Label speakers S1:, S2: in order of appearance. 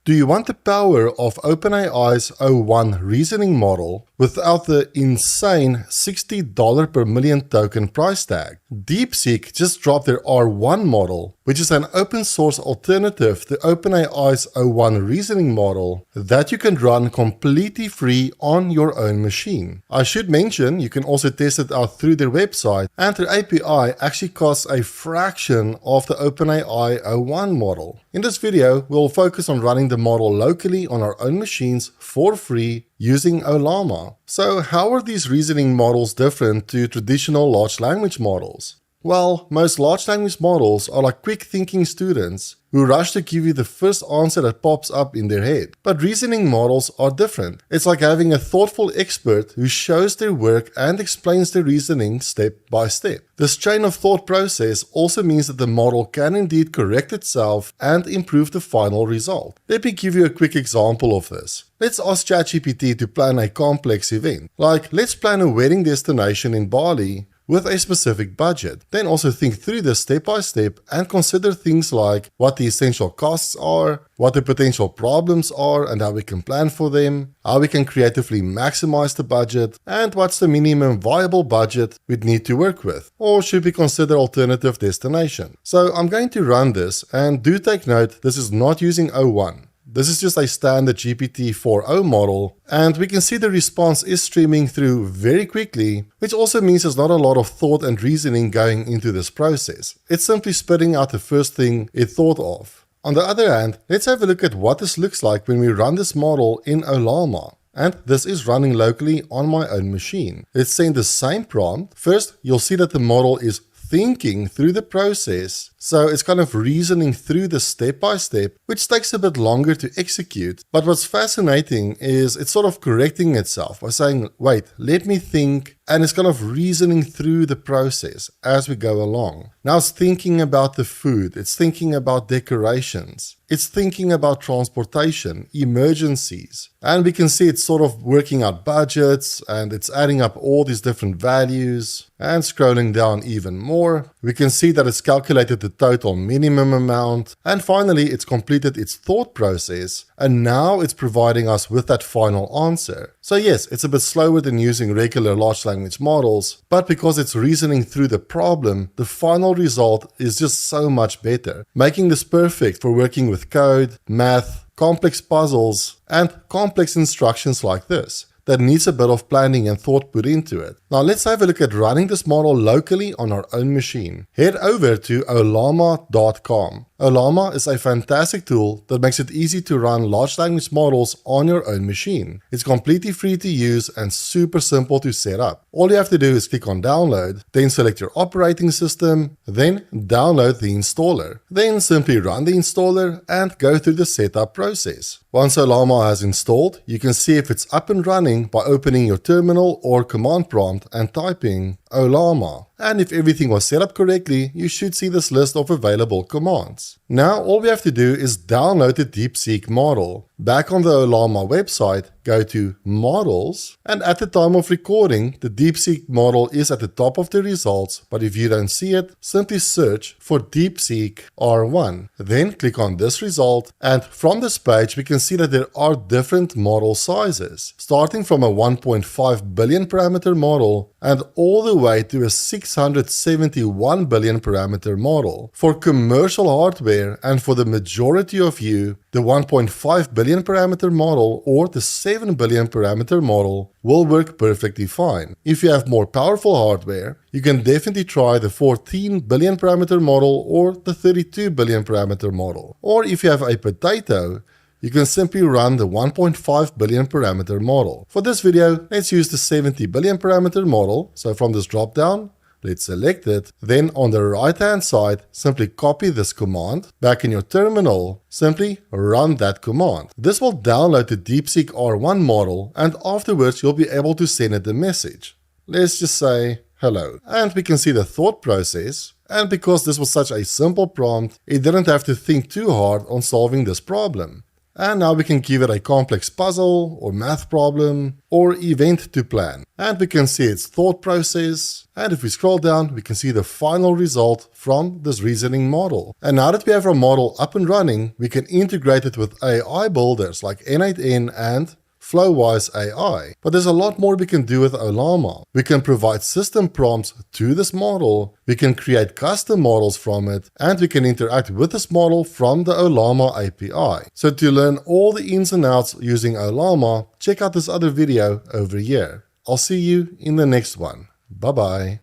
S1: Do you want the power of OpenAI's O1 reasoning model without the insane $60 per million token price tag? DeepSeek just dropped their R1 model, which is an open source alternative to OpenAI's O1 reasoning model that you can run completely free on your own machine. I should mention you can also test it out through their website, and their API actually costs a fraction of the OpenAI O1 model. In this video, we'll focus on running the model locally on our own machines for free using Ollama. So how are these reasoning models different to traditional large language models? Well, most large language models are like quick thinking students who rush to give you the first answer that pops up in their head. But reasoning models are different. It's like having a thoughtful expert who shows their work and explains their reasoning step by step. This chain of thought process also means that the model can indeed correct itself and improve the final result. Let me give you a quick example of this. Let's ask ChatGPT to plan a complex event. Like, let's plan a wedding destination in Bali with a specific budget. Then also think through this step by step and consider things like what the essential costs are, what the potential problems are and how we can plan for them, how we can creatively maximize the budget, and what's the minimum viable budget we'd need to work with, or should we consider alternative destination. So I'm going to run this, and do take note, this is not using O1. This is just a standard GPT-4o model, and we can see the response is streaming through very quickly, which also means there's not a lot of thought and reasoning going into this process. It's simply spitting out the first thing it thought of. On the other hand, let's have a look at what this looks like when we run this model in Ollama. And this is running locally on my own machine. Let's send the same prompt. First, you'll see that the model is thinking through the process, so it's kind of reasoning through the step by step, which takes a bit longer to execute. But what's fascinating is it's sort of correcting itself by saying, wait, let me think, and it's kind of reasoning through the process as we go along. Now it's thinking about the food, it's thinking about decorations, it's thinking about transportation, emergencies, and we can see it's sort of working out budgets, and it's adding up all these different values, and scrolling down even more, we can see that it's calculated the total minimum amount, and finally it's completed its thought process, and now it's providing us with that final answer. So yes, it's a bit slower than using regular large language models, but because it's reasoning through the problem, the final result is just so much better, making this perfect for working with code, math, complex puzzles, and complex instructions like this that needs a bit of planning and thought put into it. Now let's have a look at running this model locally on our own machine. Head over to ollama.com. Ollama is a fantastic tool that makes it easy to run large language models on your own machine. It's completely free to use and super simple to set up. All you have to do is click on download, then select your operating system, then download the installer. Then simply run the installer and go through the setup process. Once Ollama has installed, you can see if it's up and running by opening your terminal or command prompt and typing Ollama. And if everything was set up correctly, you should see this list of available commands. Now all we have to do is download the DeepSeek model. Back on the Ollama website, go to Models, and at the time of recording, the DeepSeek model is at the top of the results, but if you don't see it, simply search for DeepSeek R1. Then click on this result, and from this page we can see that there are different model sizes, starting from a 1.5 billion parameter model and all the way to a 671 billion parameter model. For commercial hardware and for the majority of you, the 1.5 billion parameter model or the 7 billion parameter model will work perfectly fine. If you have more powerful hardware, you can definitely try the 14 billion parameter model or the 32 billion parameter model. Or if you have a potato, you can simply run the 1.5 billion parameter model. For this video, let's use the 70 billion parameter model. So from this drop down, let's select it. Then on the right hand side, simply copy this command. Back in your terminal, simply run that command. This will download the DeepSeek R1 model, and afterwards you'll be able to send it a message. Let's just say hello. And we can see the thought process. And because this was such a simple prompt, it didn't have to think too hard on solving this problem. And now we can give it a complex puzzle or math problem or event to plan. And we can see its thought process. And if we scroll down, we can see the final result from this reasoning model. And now that we have our model up and running, we can integrate it with AI builders like N8N and Flowwise AI. But there's a lot more we can do with Ollama. We can provide system prompts to this model, we can create custom models from it, and we can interact with this model from the Ollama API. So to learn all the ins and outs using Ollama, check out this other video over here. I'll see you in the next one. Bye bye.